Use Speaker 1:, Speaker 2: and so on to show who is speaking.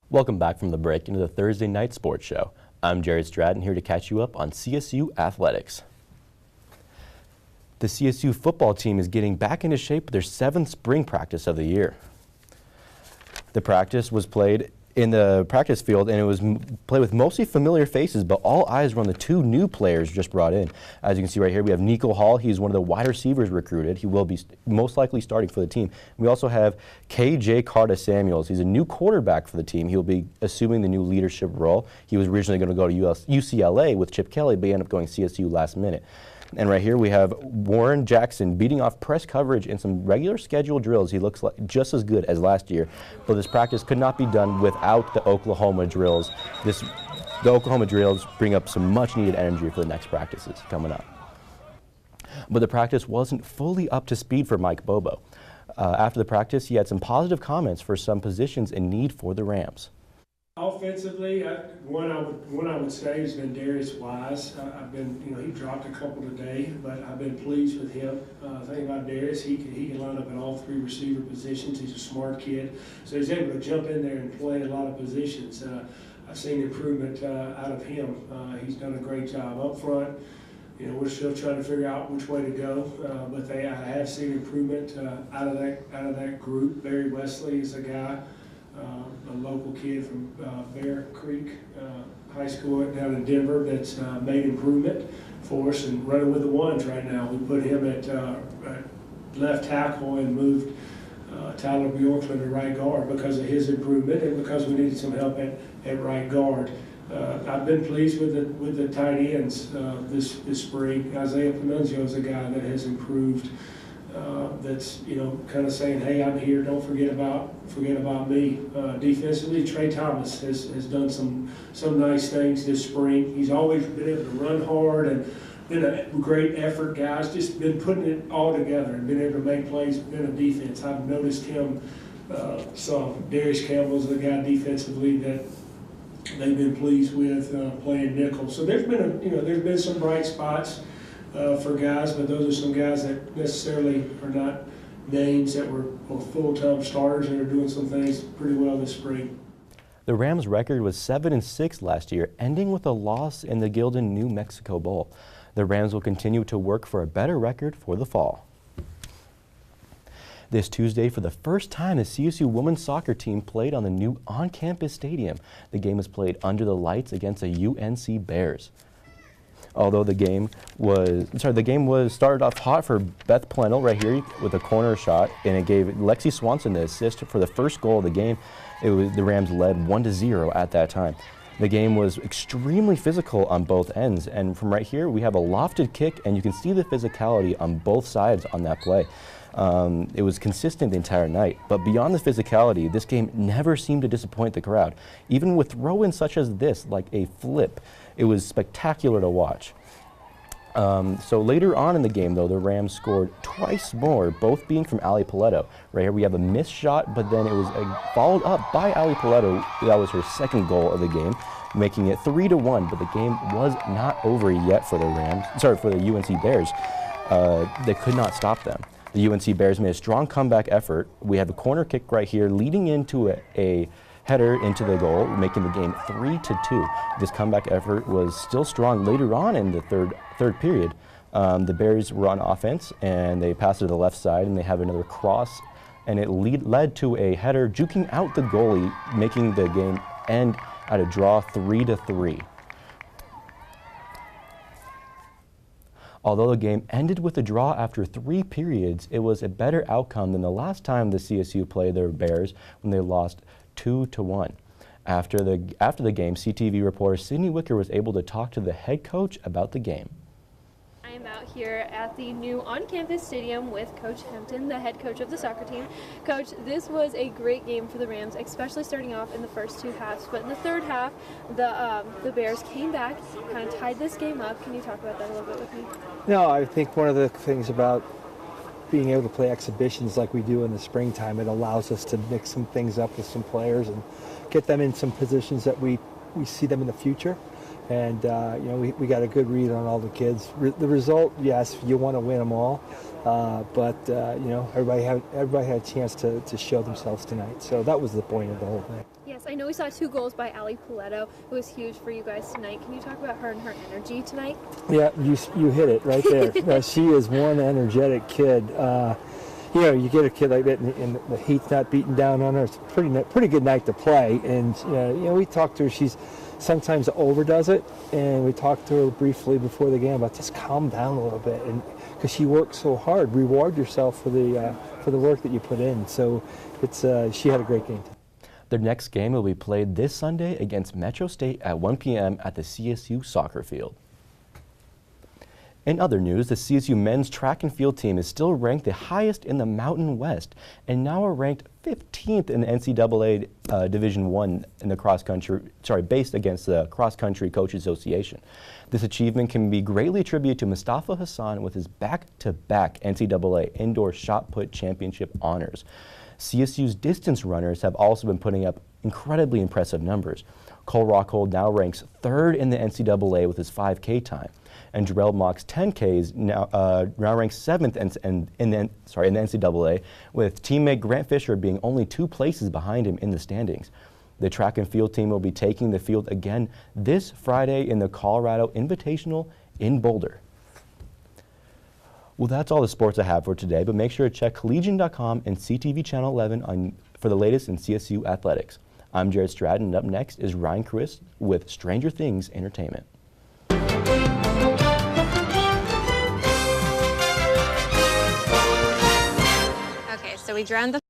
Speaker 1: Welcome back from the break into the Thursday Night Sports Show. I'm Jared Stratton, here to catch you up on CSU athletics. The CSU football team is getting back into shape with their 7th spring practice of the year. The practice was played in the practice field, and it was played with mostly familiar faces, but all eyes were on the 2 new players just brought in. As you can see right here, we have Nico Hall. He's one of the wide receivers recruited. He will be most likely starting for the team. We also have KJ Carta Samuels. He's a new quarterback for the team. He'll be assuming the new leadership role. He was originally going to go to UCLA with Chip Kelly, but he ended up going CSU last minute. And right here we have Warren Jackson beating off press coverage in some regular scheduled drills. He looks like just as good as last year, but this practice could not be done without the Oklahoma drills. The Oklahoma drills bring up some much needed energy for the next practices coming up. But the practice wasn't fully up to speed for Mike Bobo. After the practice, he had some positive comments for some positions in need for the Rams.
Speaker 2: Offensively, one I would say has been Darius Wise. I've been, he dropped a couple today, but I've been pleased with him. The thing about Darius, he can line up in all 3 receiver positions. He's a smart kid, so he's able to jump in there and play a lot of positions. I've seen improvement out of him. He's done a great job up front. We're still trying to figure out which way to go, but I have seen improvement out of that group. Barry Wesley is a guy. A local kid from Bear Creek High School down in Denver that's made improvement for us and running with the ones right now. We put him at left tackle and moved Tyler Bjorklund to right guard because of his improvement and because we needed some help at right guard. I've been pleased with the tight ends this spring. Isaiah Panunzio is a guy that has improved. That's kind of saying, hey, I'm here, don't forget about me. Defensively, Trey Thomas has done some nice things this spring. He's always been able to run hard and been a great effort guy. He's just been putting it all together and been able to make plays in a defense. I've noticed him some. Darius Campbell's the guy defensively that they've been pleased with playing nickel. So there's been some bright spots for guys, but those are some guys that necessarily are not names that were full-time starters and are doing some things pretty well this spring.
Speaker 1: The Rams' record was 7-6 last year, ending with a loss in the Gildan New Mexico Bowl. The Rams will continue to work for a better record for the fall. This Tuesday, for the first time, the CSU women's soccer team played on the new on-campus stadium. The game was played under the lights against the UNC Bears. Although the game was started off hot for Beth Plenel right here with a corner shot, and it gave Lexi Swanson the assist for the first goal of the game. The Rams led 1-0 at that time. The game was extremely physical on both ends, and from right here we have a lofted kick, and you can see the physicality on both sides on that play. It was consistent the entire night, but beyond the physicality, this game never seemed to disappoint the crowd. Even with throw-ins such as this, like a flip, it was spectacular to watch. So later on in the game, though, the Rams scored twice more, both being from Ali Paletto. Right here we have a missed shot, but then it was followed up by Ali Paletto. That was her second goal of the game, making it 3-1, but the game was not over yet for the UNC Bears. They could not stop them. The UNC Bears made a strong comeback effort. We have a corner kick right here leading into a header into the goal, making the game 3-2. This comeback effort was still strong later on in the third period. The Bears were on offense, and they passed it to the left side, and they have another cross, and it led to a header juking out the goalie, making the game end at a draw 3-3. Although the game ended with a draw after 3 periods, it was a better outcome than the last time the CSU played their Bears when they lost 2-1. After the game, CTV reporter Sydney Wicker was able to talk to the head coach about the game.
Speaker 3: I am out here at the new on-campus stadium with Coach Hampton, the head coach of the soccer team. Coach, this was a great game for the Rams, especially starting off in the first 2 halves. But in the third half, the Bears came back, kind of tied this game up. Can you talk about that a little bit with me?
Speaker 4: No, I think one of the things about being able to play exhibitions like we do in the springtime, it allows us to mix some things up with some players and get them in some positions that we see them in the future. And we got a good read on all the kids. The result, yes, you want to win them all, but everybody had a chance to show themselves tonight. So that was the point of the whole thing.
Speaker 3: Yes, I know we saw 2 goals by Allie Poletto. It was huge for you guys tonight. Can you talk about her and her energy tonight?
Speaker 4: Yeah, you hit it right there. She is one energetic kid. You get a kid like that, and the heat's not beating down on her. It's a pretty good night to play. And we talked to her. She's sometimes overdoes it, and we talked to her briefly before the game about just calm down a little bit, and because she works so hard, reward yourself for the work that you put in. So she had a great game.
Speaker 1: Their next game will be played this Sunday against Metro State at 1 p.m. at the CSU soccer field. In other news, the CSU men's track and field team is still ranked the highest in the Mountain West and now are ranked 15th in the NCAA Division I in the based against the Cross Country Coaches Association. This achievement can be greatly attributed to Mustafa Hassan with his back-to-back NCAA Indoor Shot Put Championship honors. CSU's distance runners have also been putting up incredibly impressive numbers. Cole Rockhold now ranks 3rd in the NCAA with his 5K time, and Jarrell Mock's 10Ks now ranks 7th in the NCAA, with teammate Grant Fisher being only 2 places behind him in the standings. The track and field team will be taking the field again this Friday in the Colorado Invitational in Boulder. Well, that's all the sports I have for today, but make sure to check collegian.com and CTV Channel 11 for the latest in CSU athletics. I'm Jared Stratton, and up next is Ryan Chris with Stranger Things Entertainment.
Speaker 5: Okay, so we drowned the